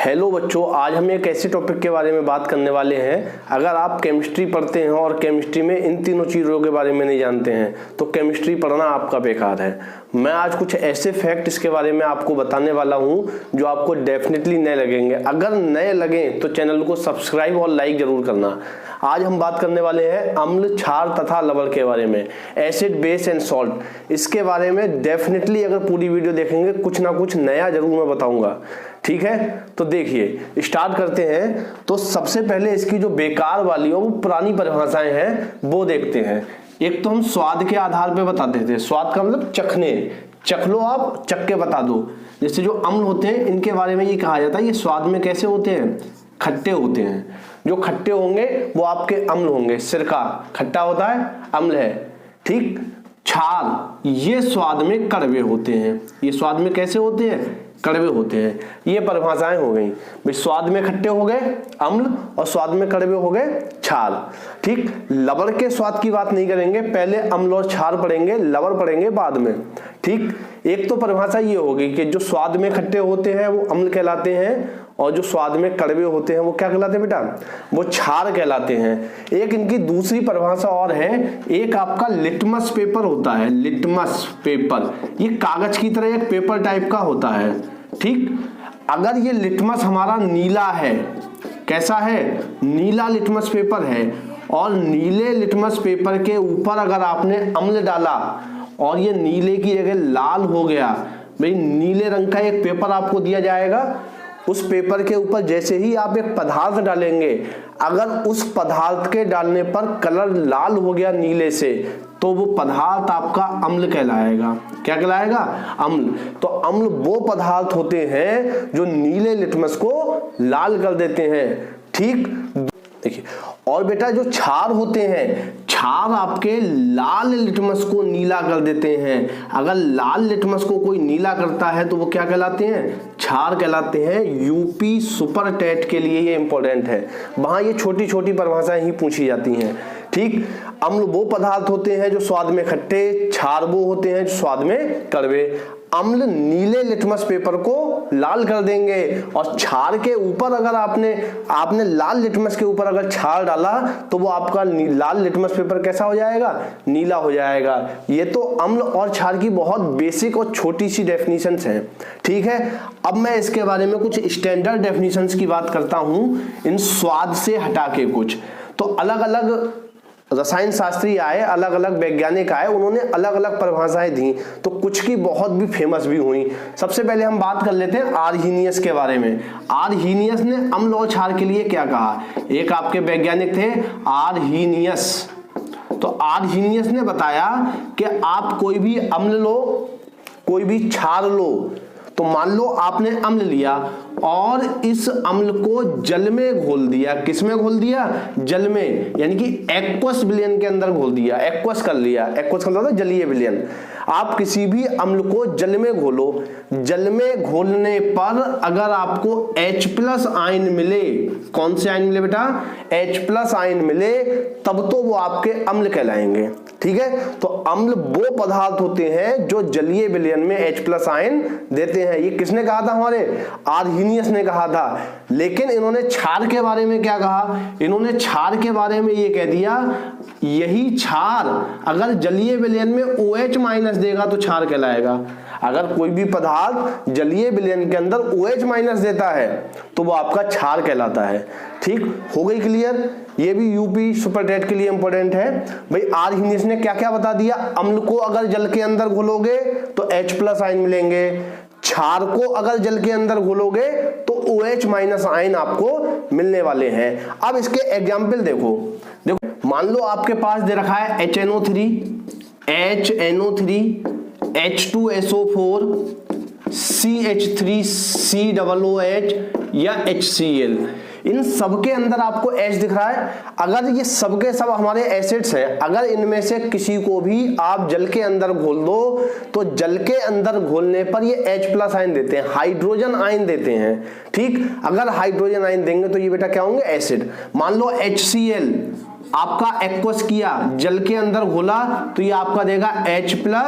Hello बच्चों, आज हम एक ऐसे टॉपिक के बारे में बात करने वाले हैं। अगर आप केमिस्ट्री पढ़ते हैं और केमिस्ट्री में इन तीनों चीज़ों के बारे में नहीं जानते हैं तो केमिस्ट्री पढ़ना आपका बेकार है। मैं आज कुछ ऐसे फैक्ट इसके बारे में आपको बताने वाला हूं जो आपको डेफिनेटली नए लगेंगे। अगर नए लगें तो चैनल को सब्सक्राइब और लाइक जरूर करना। आज हम बात करने वाले हैं अम्ल, क्षार तथा लवण के बारे में, एसिड, बेस एंड सॉल्ट। इसके बारे में डेफिनेटली अगर पूरी वीडियो देखेंगे कुछ ना कुछ नया जरूर मैं बताऊंगा। ठीक है, तो देखिए स्टार्ट करते हैं। तो सबसे पहले इसकी जो बेकार वाली और पुरानी परिभाषाएं हैं वो देखते हैं। एक तो हम स्वाद के आधार पे बताते थे। स्वाद का मतलब चखने, चख लो, आप चख के बता दो। जैसे जो अम्ल होते हैं इनके बारे में ये कहा जाता है ये स्वाद में कैसे होते हैं, खट्टे होते हैं। जो खट्टे होंगे वो आपके अम्ल होंगे। सिरका खट्टा होता है, अम्ल है। ठीक, क्षार ये स्वाद में कड़वे होते हैं। ये स्वाद में कैसे होते हैं, कड़वे होते हैं। ये परिभाषाएं हो गई भाई। स्वाद में खट्टे हो गए अम्ल और स्वाद में कड़वे हो गए क्षार। ठीक, लवण के स्वाद की बात नहीं करेंगे, पहले अम्ल और क्षार पढ़ेंगे, लवण पढ़ेंगे बाद में। ठीक, एक तो परिभाषा ये होगी कि जो स्वाद में खट्टे होते हैं वो अम्ल कहलाते हैं और जो स्वाद में कड़वे होते हैं वो क्या कहलाते हैं बेटा, वो क्षार कहलाते हैं। एक इनकी दूसरी परिभाषा और है, एक आपका लिटमस पेपर होता है। लिटमस पेपर ये कागज की तरह एक पेपर टाइप का होता है। ठीक, अगर ये लिटमस हमारा नीला है, कैसा है, नीला लिटमस पेपर है, और नीले लिटमस पेपर के ऊपर अगर आपने अम्ल डाला और ये नीले की जगह लाल हो गया, भाई नीले रंग का एक पेपर आपको दिया जाएगा। उस पेपर के ऊपर जैसे ही आप एक पदार्थ डालेंगे, अगर उस पदार्थ के डालने पर कलर लाल हो गया नीले से, तो वो पदार्थ आपका अम्ल कहलाएगा। क्या कहलाएगा, अम्ल। तो अम्ल वो पदार्थ होते हैं जो नीले लिटमस को लाल कर देते हैं। ठीक, देखिए, और बेटा जो क्षार होते हैं, क्षार आपके लाल लिटमस को नीला कर देते हैं। अगर लाल लिटमस को कोई नीला करता है तो वो क्या कहलाते हैं, क्षार कहलाते हैं। यूपी सुपर टेट के लिए ये इंपॉर्टेंट है, वहां ये छोटी छोटी परिभाषाएं ही पूछी जाती हैं। ठीक, अम्ल वो पदार्थ होते हैं जो स्वाद में खट्टे, क्षार वो होते हैं जो स्वाद में कड़वे। अम्ल नीले लिटमस पेपर को लाल कर देंगे और क्षार के ऊपर अगर आपने लाल लिटमस के ऊपर अगर क्षार डाला तो वो आपका लाल लिटमस पेपर कैसा हो जाएगा, नीला हो जाएगा। ये तो अम्ल और क्षार की बहुत बेसिक और छोटी सी डेफिनेशंस हैं। ठीक है, अब मैं इसके बारे में कुछ स्टैंडर्ड डेफिनेशंस की बात करता हूं, इन स्वाद से हटा के कुछ। तो अलग अलग रसायन शास्त्री आए, अलग अलग वैज्ञानिक आए, उन्होंने अलग अलग परिभाषाएं दी, तो कुछ की बहुत भी फेमस भी हुई। सबसे पहले हम बात कर लेते हैं आर्हीनियस के बारे में। आर्हीनियस ने अम्ल और क्षार के लिए क्या कहा, एक आपके वैज्ञानिक थे आर्हीनियस। तो आर्हीनियस ने बताया कि आप कोई भी अम्ल लो, कोई भी क्षार लो, तो मान लो आपने अम्ल लिया और इस अम्ल को जल में घोल दिया। किस में घोल दिया, जल में, यानी कि एक्वस विलयन के अंदर घोल दिया, एक्वस कर लिया। एक्वस कर लिया जलीय विलयन। आप किसी भी अम्ल को जल में घोलो, जल में घोलने पर अगर आपको H+ आयन मिले, कौन से आयन मिले बेटा, H+ आयन मिले, तब तो वो आपके अम्ल कहलाएंगे। ठीक है, तो अम्ल वो पदार्थ होते हैं जो जलीय विलयन में H+ आयन देते हैं। ये किसने कहा था, हमारे आर्हीनियस ने कहा था। लेकिन इन्होंने क्षार के बारे में क्या कहा, इन्होंने क्षार के बारे में ये कह दिया, यही क्षार अगर जलीय विलयन में OH- देगा तो क्षार कहलाएगा। अगर कोई भी पदार्थ जलीय विलयन के अंदर OH- देता है तो वो आपका क्षार कहलाता है। ठीक, हो गई क्लियर। ये भी यूपी सुपर टेट के लिए इंपॉर्टेंट है भाई। आर्हीनियस ने क्या क्या बता दिया, अम्ल को अगर जल के अंदर घोलोगे तो H+ आयन मिलेंगे, क्षार को अगर जल के अंदर घोलोगे तो OH- आयन आपको मिलने वाले हैं। अब इसके एग्जाम्पल देखो, मान लो आपके पास दे रखा है HNO3, H2SO4, CH3, COOH या HCl। इन सब के अंदर आपको H दिख रहा है। अगर ये सब के सब हमारे एसिड्स हैं, अगर इनमें से किसी को भी आप जल के अंदर घोल दो तो जल के अंदर घोलने पर ये H+ आयन देते हैं, हाइड्रोजन आयन देते हैं। ठीक, अगर हाइड्रोजन आयन देंगे तो ये बेटा क्या होंगे, एसिड। मान लो HCl आपका एक्वस किया, जल के अंदर घोला, तो ये आपका देगा H+Cl-।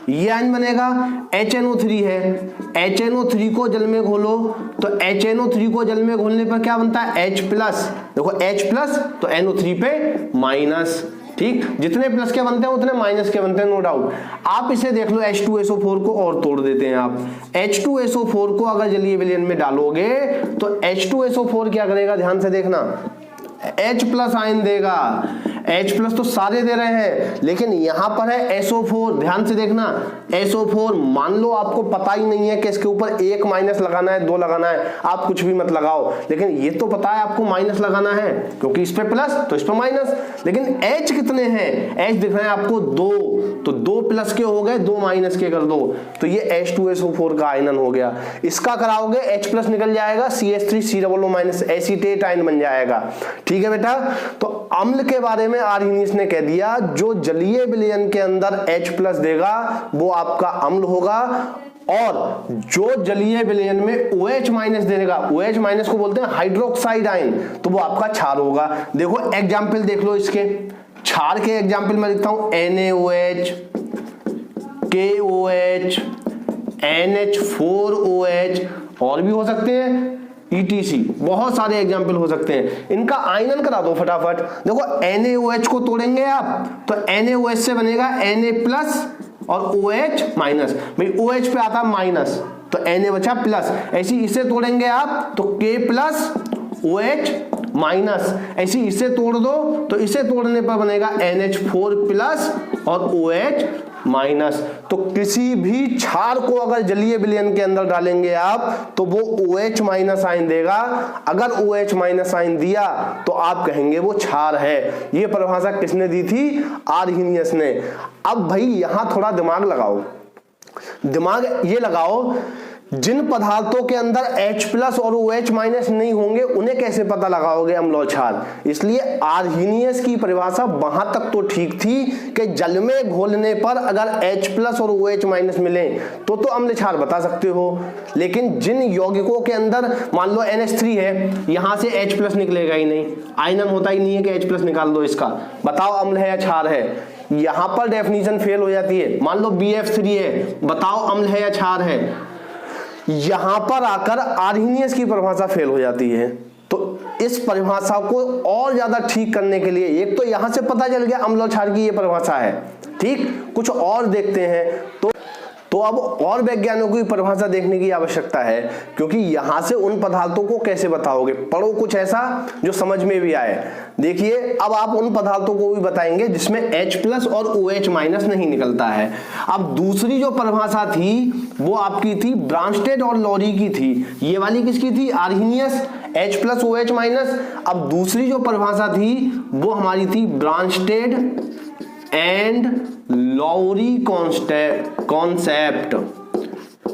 ये आयन बनेगा, HNO3 है, HNO3 को जल में घोलो तो HNO3 को जल में घोलने पर क्या बनता है H प्लस, देखो H प्लस तो NO3 पे माइनस, ठीक, जितने प्लस के बनते हैं उतने माइनस के बनते हैं, नो डाउट। आप इसे देख लो H2SO4 को और तोड़ देते हैं आप, H2SO4 को अगर जलीय विलयन में डालोगे तो H2SO4 क्या करेगा, ध्यान से देखना, H प्लस आयन देगा, H प्लस तो सारे दे रहे हैं, लेकिन यहां पर है SO4, ध्यान से देखना SO4, मान लो आपको पता ही नहीं है कि इसके ऊपर एक माइनस लगाना है, दो लगाना है, आप कुछ भी मत लगाओ, लेकिन ये तो पता है आपको माइनस लगाना है, क्योंकि इस पे प्लस तो इस पे माइनस, लेकिन H कितने हैं, H दिख रहे हैं आपको 2, तो 2 प्लस के हो गए, 2 माइनस के कर दो, तो ये H2SO4 का आयनन हो गया। इसका कराओगे H प्लस निकल जाएगा, CH3COO माइनस एसीटेट आयन बन जाएगा, ठीक है बेटा। तो अम्ल के बारे में आर्हेनियस ने कह दिया, जो जलीय विलयन के अंदर H प्लस देगा वो आपका अम्ल होगा, और जो जलीय विलयन में OH माइनस देगा, OH माइनस को बोलते हैं हाइड्रोक्साइड आयन, तो वो आपका क्षार होगा। देखो एग्जाम्पल देख लो इसके, क्षार के एग्जाम्पल में लिखता हूं NaOH, KOH, NH4OH, और भी हो सकते हैं ETC, बहुत सारे एग्जाम्पल हो सकते हैं। इनका आयनन करा दो फटाफट। देखो NaOH को तोड़ेंगे आप तो NaOH से बनेगा Na प्लस और OH माइनस, भाई OH पे आता माइनस तो Na बचा प्लस, ऐसी इसे तोड़ेंगे आप तो K प्लस OH माइनस, ऐसी इसे तोड़ दो तो इसे तोड़ने पर बनेगा NH4 प्लस और OH माइनस। तो किसी भी क्षार को अगर जलीय विलयन के अंदर डालेंगे आप तो वो OH माइनस आयन देगा, अगर OH माइनस आयन दिया तो आप कहेंगे वो क्षार है। ये परिभाषा किसने दी थी, आर्हेनियस ने। अब भाई यहां थोड़ा दिमाग लगाओ, दिमाग ये लगाओ, जिन पदार्थों के अंदर H प्लस और OH माइनस नहीं होंगे उन्हें कैसे पता लगाओगे अम्ल और क्षार। इसलिए आर्हेनियस की परिभाषा वहां तक तो ठीक थी कि जल में घोलने पर अगर H प्लस और OH माइनस मिले तो अम्ल क्षार बता सकते हो, लेकिन जिन यौगिकों के अंदर मान लो NH3 है, यहां से H प्लस निकलेगा ही नहीं, आयनन होता ही नहीं है कि H प्लस निकाल दो इसका, बताओ अम्ल है या क्षार है, यहां पर डेफिनेशन फेल हो जाती है। मान लो BF3 है, बताओ अम्ल है या क्षार है, यहां पर आकर आर्हेनियस की परिभाषा फेल हो जाती है। तो इस परिभाषा को और ज्यादा ठीक करने के लिए, एक तो यहां से पता चल गया अम्ल और क्षार की ये परिभाषा है, ठीक, कुछ और देखते हैं। तो अब और वैज्ञानिकों की परिभाषा देखने की आवश्यकता है, क्योंकि यहां से उन पदार्थों को कैसे बताओगे, पढ़ो कुछ ऐसा जो समझ में भी आए। देखिए अब आप उन पदार्थों को भी बताएंगे जिसमें H प्लस और OH माइनस नहीं निकलता है। अब दूसरी जो परिभाषा थी वो आपकी थी ब्रांस्टेड और लॉरी की थी, ये वाली किसकी थी, Arrhenius, H plus OH minus. अब दूसरी जो परिभाषा थी वो हमारी थी ब्रांस्टेड एंड लॉरी कॉन्सेप्ट।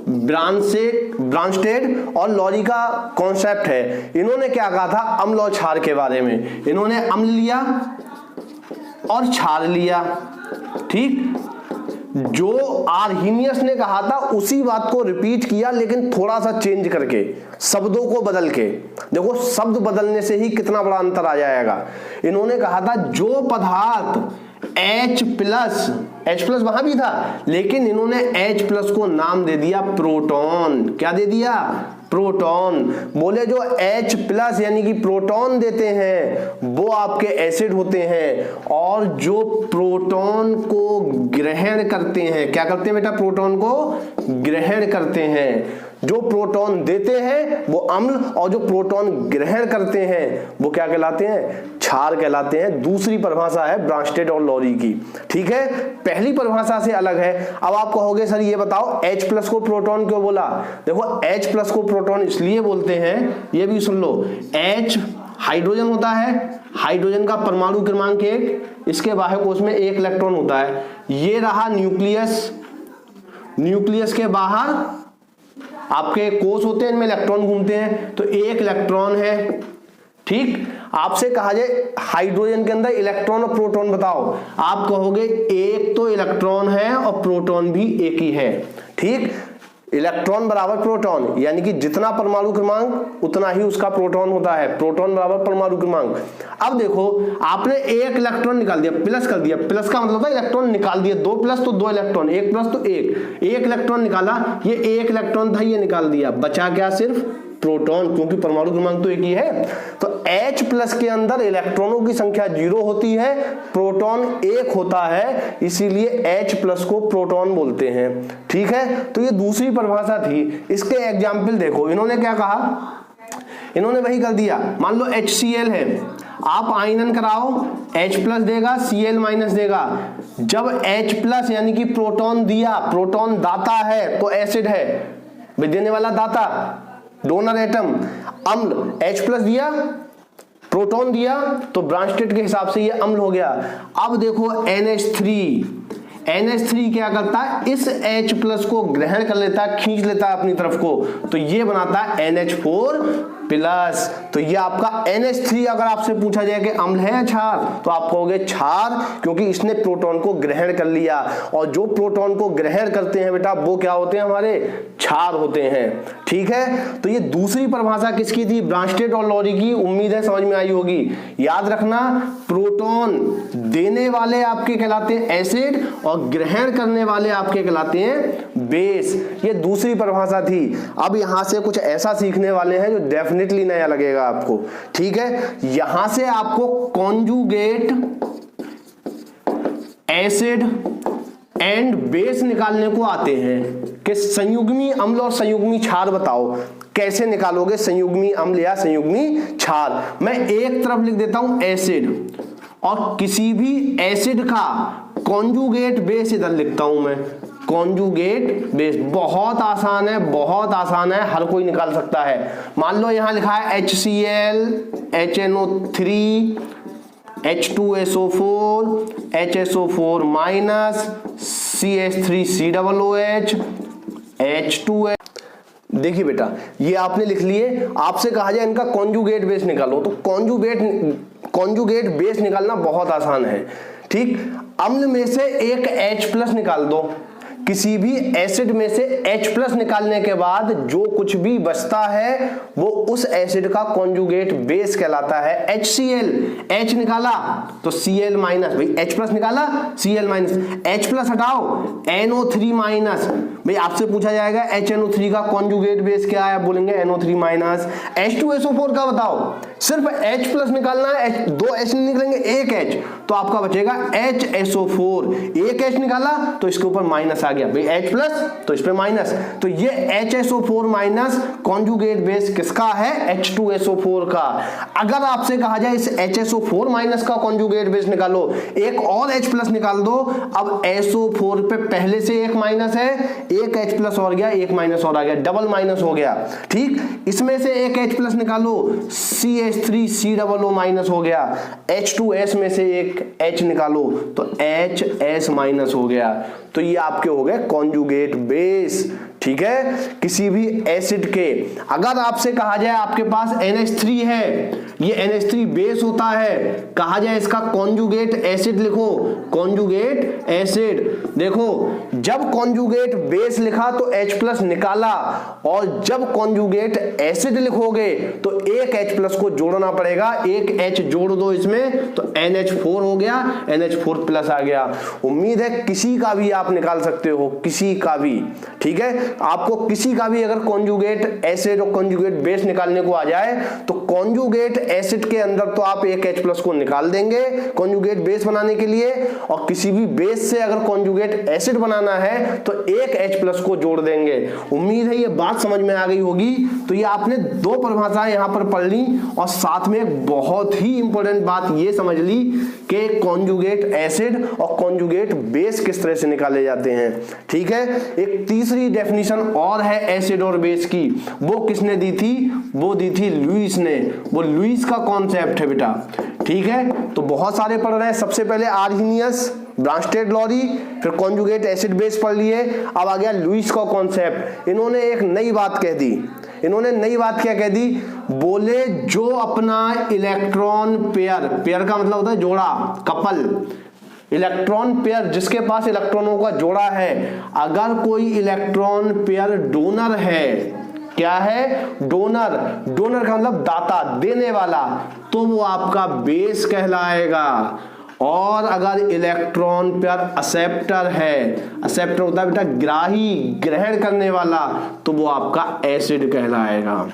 ब्रांस्टेड और लॉरी का कॉन्सेप्ट है। इन्होंने क्या कहा था अम्ल और क्षार के बारे में, इन्होंने अम्ल लिया और क्षार लिया, ठीक, जो आर्हेनियस ने कहा था उसी बात को रिपीट किया, लेकिन थोड़ा सा चेंज करके, शब्दों को बदल के। देखो शब्द बदलने से ही कितना बड़ा अंतर आ जाएगा। इन्होंने कहा था जो पदार्थ H प्लस वहां भी था, लेकिन इन्होंने H प्लस को नाम दे दिया प्रोटॉन। क्या दे दिया, प्रोटॉन। बोले जो H प्लस यानी कि प्रोटॉन देते हैं वो आपके एसिड होते हैं, और जो प्रोटॉन को ग्रहण करते हैं, क्या करते हैं बेटा, प्रोटॉन को ग्रहण करते हैं। जो प्रोटॉन देते हैं वो अम्ल, और जो प्रोटॉन ग्रहण करते हैं वो क्या कहलाते हैं, क्षार कहलाते हैं। दूसरी परिभाषा है ब्रांस्टेड और लॉरी की, ठीक है, पहली परिभाषा से अलग है। अब आप कहोगे सर ये बताओ H प्लस को प्रोटॉन क्यों बोला। देखो H प्लस को प्रोटॉन इसलिए बोलते हैं, ये भी सुन लो, H हाइड्रोजन होता है, हाइड्रोजन का परमाणु क्रमांक 1, इसके बाह्य कोश में 1 इलेक्ट्रॉन होता है। ये रहा न्यूक्लियस, न्यूक्लियस के बाहर आपके कोश होते हैं, इनमें इलेक्ट्रॉन घूमते हैं, तो 1 इलेक्ट्रॉन है, ठीक। आपसे कहा जाए हाइड्रोजन के अंदर इलेक्ट्रॉन और प्रोटॉन बताओ, आप कहोगे एक तो इलेक्ट्रॉन है और प्रोटॉन भी एक ही है, ठीक। इलेक्ट्रॉन बराबर प्रोटॉन, यानी कि जितना परमाणु क्रमांक उतना ही उसका प्रोटॉन होता है, प्रोटॉन बराबर परमाणु क्रमांक। अब देखो आपने एक इलेक्ट्रॉन निकाल दिया, प्लस कर दिया, प्लस का मतलब था इलेक्ट्रॉन निकाल दिया, 2 प्लस तो 2 इलेक्ट्रॉन, 1 प्लस तो 1 इलेक्ट्रॉन निकाला, ये 1 इलेक्ट्रॉन था, ये निकाल दिया, बचा क्या सिर्फ प्रोटॉन, क्योंकि परमाणु क्रमांक तो एक ही है। तो H प्लस के अंदर इलेक्ट्रॉनों की संख्या 0 होती है, प्रोटॉन 1 होता है, इसीलिए H प्लस को प्रोटॉन बोलते हैं। ठीक है, तो ये दूसरी परिभाषा थी। इसके एग्जाम्पल देखो, इन्होंने क्या कहा, इन्होंने वही कर दिया, मान लो HCl है, आप आयनन कराओ, H प्लस देगा, Cl माइनस देगा। जब H प्लस यानी कि प्रोटॉन दिया, प्रोटॉन दाता है तो एसिड है, देने वाला दाता, डोनर एटम। अम्ल, H प्लस दिया, प्रोटॉन दिया, तो ब्रांस्टेड के हिसाब से ये अम्ल हो गया। अब देखो NH3 क्या करता है, इस H प्लस को ग्रहण कर लेता है, खींच लेता है अपनी तरफ को, तो ये बनाता है NH4 प्लस। तो ये आपका NH3 अगर आपसे पूछा जाए कि अम्ल है या क्षार, तो आप कहोगे क्षार, क्योंकि इसने प्रोटॉन को ग्रहण कर लिया, और जो प्रोटॉन को ग्रहण करते हैं बेटा वो क्या होते हैं, हमारे क्षार होते हैं। ठीक है, तो ये दूसरी परिभाषा किसकी थी, ब्रांस्टेड और लॉरी की। उम्मीद है समझ में आई होगी। याद रखना, प्रोटॉन देने वाले आपके कहलाते हैं एसिड और ग्रहण करने वाले आपके कहलाते हैं बेस। ये दूसरी परिभाषा थी। अब यहां से कुछ ऐसा सीखने वाले हैं जो डेफिनेटली नया लगेगा आपको। ठीक है, यहां से आपको कॉन्जुगेट एसिड एंड बेस निकालने को आते हैं कि संयुग्मी अम्ल और संयुग्मी क्षार बताओ, कैसे निकालोगे संयुग्मी अम्ल या संयुग्मी क्षार। मैं एक तरफ लिख देता हूं एसिड, और किसी भी एसिड का कॉन्जुगेट बेस इधर लिखता हूं मैं, कॉन्जुगेट बेस। बहुत आसान है, बहुत आसान है, हर कोई निकाल सकता है। मान लो यहां लिखा है HCl, HNO3, H2SO4, HSO4 minus, CH3COOH, H2H। देखिए बेटा, ये आपने लिख लिए, आपसे कहा जाए इनका कॉन्जुगेट बेस निकालो, तो कॉन्जुगेट बेस निकालना बहुत आसान है। ठीक, अम्ल में से एक H प्लस निकाल दो, किसी भी एसिड में से H प्लस निकालने के बाद जो कुछ भी बचता है वो उस एसिड का कॉन्जुगेट बेस कहलाता है। HCl, H निकाला तो Cl माइनस, भाई H प्लस निकाला Cl माइनस, H प्लस हटाओ NO3 माइनस। भाई आपसे पूछा जाएगा HNO3 का कॉन्जुगेट बेस क्या है, बोलेंगे NO3 माइनस। H2SO4 का बताओ, सिर्फ H प्लस निकालना है, 2 H नहीं निकलेंगे, एक H, तो आपका बचेगा HSO4। एक H निकाला तो इसके ऊपर माइनस आ गया, भाई H प्लस तो इस पे माइनस, तो ये HSO4 माइनस कॉन्जुगेट बेस किसका है, H2SO4 का। अगर आपसे कहा जाए इस HSO4 माइनस का कॉन्जुगेट बेस निकालो, एक और H प्लस निकाल दो, अब SO4 पे पहले से एक माइनस है, एक H प्लस और गया, एक माइनस और आ गया, डबल माइनस हो गया। ठीक, इसमें से एक H प्लस निकालो, CH3COO माइनस हो गया, H2S में से एक H निकालो तो HS माइनस हो गया। तो ये आपके हो गए कॉन्जुगेट बेस। ठीक है, किसी भी एसिड के, अगर आपसे कहा जाए आपके पास NH3 है, ये NH3 बेस होता है, कहा जाए इसका कॉन्जुगेट एसिड लिखो, कॉन्जुगेट एसिड। देखो, जब कॉन्जुगेट बेस लिखा तो H प्लस निकाला, और जब कॉन्जुगेट एसिड लिखोगे तो एक H प्लस को जोड़ना पड़ेगा, एक H जोड़ दो इसमें तो NH4 हो गया, NH4 प्लस आ गया। उम्मीद है किसी का भी आप निकाल सकते हो, किसी का भी। ठीक है, आपको किसी का भी अगर कॉन्जुगेट एसिड और कॉन्जुगेट बेस निकालने को आ जाए तो कॉन्जुगेट एसिड के अंदर तो आप एक H प्लस को निकाल देंगे कॉन्जुगेट बेस बनाने के लिए, और किसी भी बेस से अगर कॉन्जुगेट एसिड बनाना है तो एक H प्लस को जोड़ देंगे। उम्मीद है ये बात समझ में आ गई होगी। तो ये आपने 2 परिभाषाएं यहां पर पढ़ ली, और साथ में एक बहुत ही इंपॉर्टेंट बात ये समझ ली कि कॉन्जुगेट एसिड और कॉन्जुगेट बेस किस तरह से निकाले जाते हैं। ठीक है, एक तीसरी डेफिनेशन और है एसिड और बेस की, वो किसने दी थी, वो दी थी लुईस ने। वो लुईस का कॉन्सेप्ट है बेटा। ठीक है, तो बहुत सारे पढ़ रहे हैं। सबसे पहले आर्हेनियस, ब्रांस्टेड, लॉरी, फिर कॉन्जुगेट एसिड बेस पढ़ लिए। अब आ गया लुईस का कॉन्सेप्ट। इन्होंने एक नई बात कह दी। इन्होंने नई बात क्या कह दी, बोले जो अपना इलेक्ट्रॉन पेयर, पेयर का मतलब होता है जोड़ा, कपल, इलेक्ट्रॉन पेयर जिसके पास इलेक्ट्रॉनों का जोड़ा है, अगर कोई इलेक्ट्रॉन पेयर डोनर है, क्या है, डोनर, डोनर का मतलब दाता, देने वाला, तो वो आपका बेस कहलाएगा। और अगर इलेक्ट्रॉन पेयर एक्सेप्टर है, एक्सेप्टर होता है बेटा ग्राही, ग्रहण करने वाला, तो वो आपका एसिड कहलाएगा।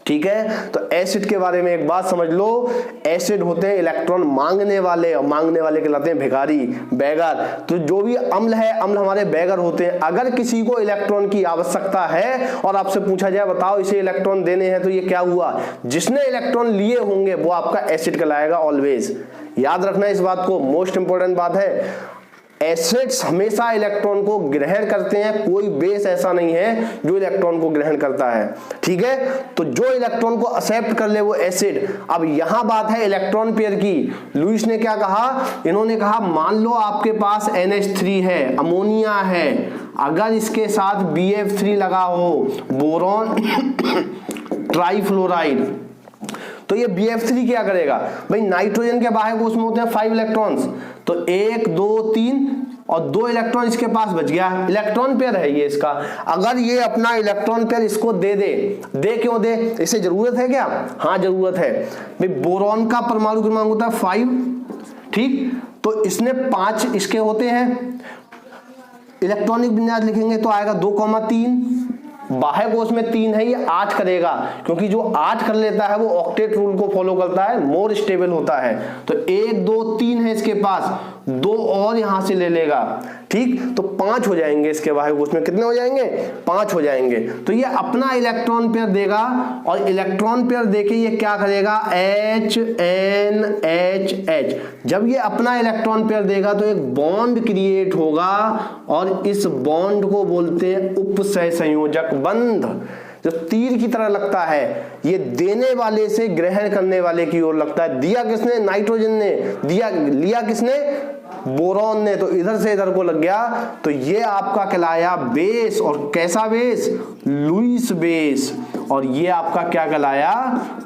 ठीक है, तो एसिड के बारे में एक बात समझ लो, एसिड होते हैं इलेक्ट्रॉन मांगने वाले, और मांगने वाले कहलाते हैं भिखारी, बैगर। तो जो भी अम्ल है, अम्ल हमारे बैगर होते हैं। अगर किसी को इलेक्ट्रॉन की आवश्यकता है और आपसे पूछा जाए बताओ इसे इलेक्ट्रॉन देने हैं, तो ये क्या हुआ, जिसने इलेक्ट्रॉन लिए होंगे वो आपका एसिड कहलाएगा ऑलवेज। याद रखना इस बात को, मोस्ट इंपॉर्टेंट बात है। एसिड्स हमेशा इलेक्ट्रॉन को ग्रहण करते हैं, कोई बेस ऐसा नहीं है जो इलेक्ट्रॉन को ग्रहण करता है। ठीक है, तो जो इलेक्ट्रॉन को एक्सेप्ट कर ले वो एसिड। अब यहां बात है इलेक्ट्रॉन पेयर की। लुईस ने क्या कहा, इन्होंने कहा मान लो आपके पास NH3 है, अमोनिया है, अगर इसके साथ BF3 लगा हो, बोरॉन ट्राइफ्लोराइड, तो ये BF3 क्या करेगा भाई, नाइट्रोजन के बाह्य कोश में होते हैं 5 इलेक्ट्रॉन्स, तो 1 2 3 और 2 इलेक्ट्रॉन इसके पास बच गया, इलेक्ट्रॉन पेयर है ये इसका। अगर ये अपना इलेक्ट्रॉन पेयर इसको दे दे क्यों दे, इसे जरूरत है क्या, हाँ जरूरत है भाई। बोरॉन का परमाणु क्रमांक होता है 5, ठीक, तो इसने 5 इसके होते हैं, इलेक्ट्रॉनिक विन्यास लिखेंगे तो आएगा 2,3, बाह्य कोश में 3 है, ये 8 करेगा, क्योंकि जो 8 कर लेता है वो ऑक्टेट रूल को फॉलो करता है, मोर स्टेबल होता है। तो 1 2 3 है इसके पास, 2 और यहां से ले लेगा, ठीक, तो 5 हो जाएंगे इसके बाह्य कोश में, कितने हो जाएंगे, 5 हो जाएंगे। तो ये अपना इलेक्ट्रॉन पेयर देगा, और इलेक्ट्रॉन पेयर देके ये क्या करेगा, HNHH। जब ये अपना इलेक्ट्रॉन पेयर देगा तो एक बॉन्ड क्रिएट होगा, और इस बॉन्ड को बोलते हैं उपसहसंयोजक बंध, जो तीर की तरह लगता है, ये देने वाले से ग्रहण करने वाले की ओर लगता है। दिया किसने, नाइट्रोजन ने, दिया लिया किसने, बोरॉन ने, तो इधर से इधर को लग गया, तो ये आपका कहलाया बेस। और कैसा बेस, लुईस बेस, और ये आपका क्या कहलाया,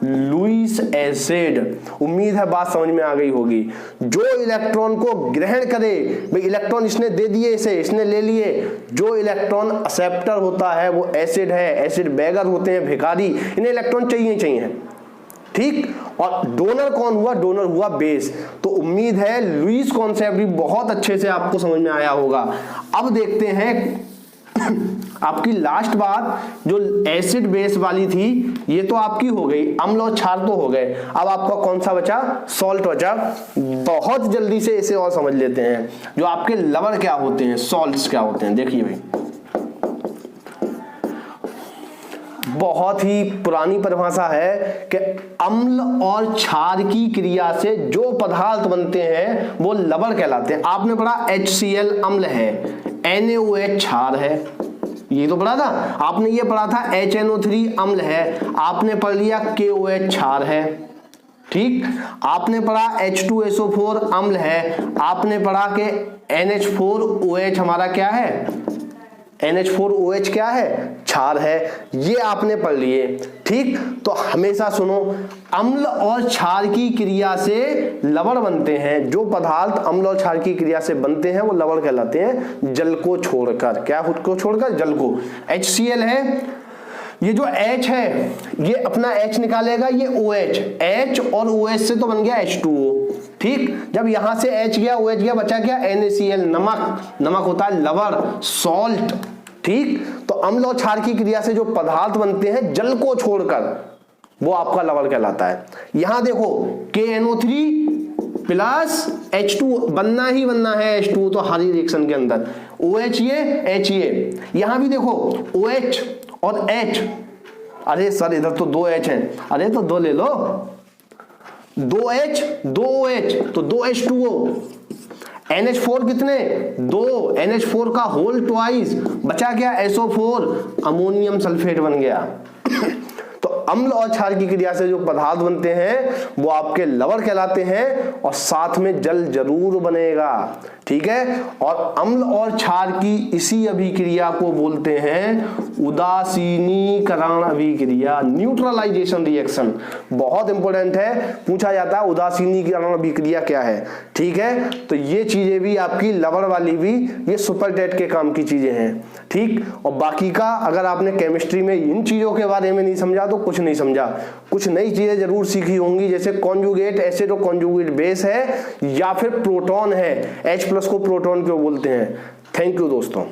लुईस एसिड। उम्मीद है बात समझ में आ गई होगी। जो इलेक्ट्रॉन को ग्रहण करे, भाई इलेक्ट्रॉन इसने दे दिए, इसे इसने ले लिए, जो इलेक्ट्रॉन एक्सेप्टर होता है वो एसिड है, एसिड बैगर होते हैं, भिखारी, इन्हें इलेक्ट्रॉन चाहिए चाहिए, ठीक। और डोनर कौन हुआ, डोनर हुआ बेस। तो उम्मीद है लुईस कॉन्सेप्ट भी बहुत अच्छे से आपको समझ में आया होगा। अब देखते हैं आपकी लास्ट बात, जो एसिड बेस वाली थी, ये तो आपकी हो गई, अम्ल और क्षार तो हो गए। अब आपका कौन सा बचा, सॉल्ट बचा। बहुत जल्दी से इसे और समझ लेते हैं, जो आपके लवर क्या होते हैं, सॉल्ट्स क्या होते हैं। देखिए भाई, बहुत ही पुरानी परिभाषा है कि अम्ल और क्षार की क्रिया से जो पदार्थ बनते हैं वो लवण कहलाते हैं। आपने पढ़ा HCl अम्ल है, NaOH क्षार है, ये तो पढ़ा था आपने। ये पढ़ा था HNO3 अम्ल है, आपने पढ़ लिया KOH क्षार है, ठीक। आपने पढ़ा H2SO4 अम्ल है, आपने पढ़ा कि NH4OH हमारा क्या है, NH4OH क्या है, क्षार है, ये आपने पढ़ लिए, ठीक। तो हमेशा सुनो, अम्ल और क्षार की क्रिया से लवण बनते हैं। जो पदार्थ अम्ल और क्षार की क्रिया से बनते हैं वो लवण कहलाते हैं, जल को छोड़कर। क्या खुद को छोड़कर, जल को। HCl है, ये जो H है ये अपना H निकालेगा, ये OH, H और OH से तो बन गया H2O, ठीक। जब यहां से H गया, OH गया, बचा क्या, NaCl, नमक। नमक होता है लवण, सॉल्ट, ठीक। तो अम्ल और क्षार की क्रिया से जो पदार्थ बनते हैं जल को छोड़कर, वो आपका लवण कहलाता है। यहां देखो KNO3 प्लस H2 बनना ही बनना है, H2 तो हर रिएक्शन के अंदर, OH ये, H ये। यहां भी देखो OH और H, अरे सर इधर तो 2 H हैं, अरे तो 2 ले लो, 2H 2OH तो 2H2O। NH4 कितने, 2, NH4 का होल ट्वाइस, बचा क्या, SO4, अमोनियम सल्फेट बन गया। तो अम्ल और क्षार की क्रिया से जो पदार्थ बनते हैं वो आपके लवण कहलाते हैं और साथ में जल जरूर बनेगा, ठीक है। और अम्ल और क्षार की इसी अभिक्रिया को बोलते हैं उदासीनीकरण अभिक्रिया, न्यूट्रलाइजेशन रिएक्शन। बहुत इंपॉर्टेंट है, पूछा जाता है उदासीनीकरण अभिक्रिया क्या है, ठीक है। तो ये चीजें भी आपकी लवण वाली भी ये सुपरटेट के काम की चीजें हैं, ठीक। और बाकी का अगर आपने केमिस्ट्री में इन चीजों के बारे में नहीं समझा तो कुछ नहीं समझा, कुछ नई चीजें जरूर सीखी होंगी, जैसे कॉन्जुगेट एसिड और कॉन्जुगेट बेस है या फिर प्रोटॉन है, H+ को प्रोटॉन क्यों बोलते हैं। थैंक यू दोस्तों।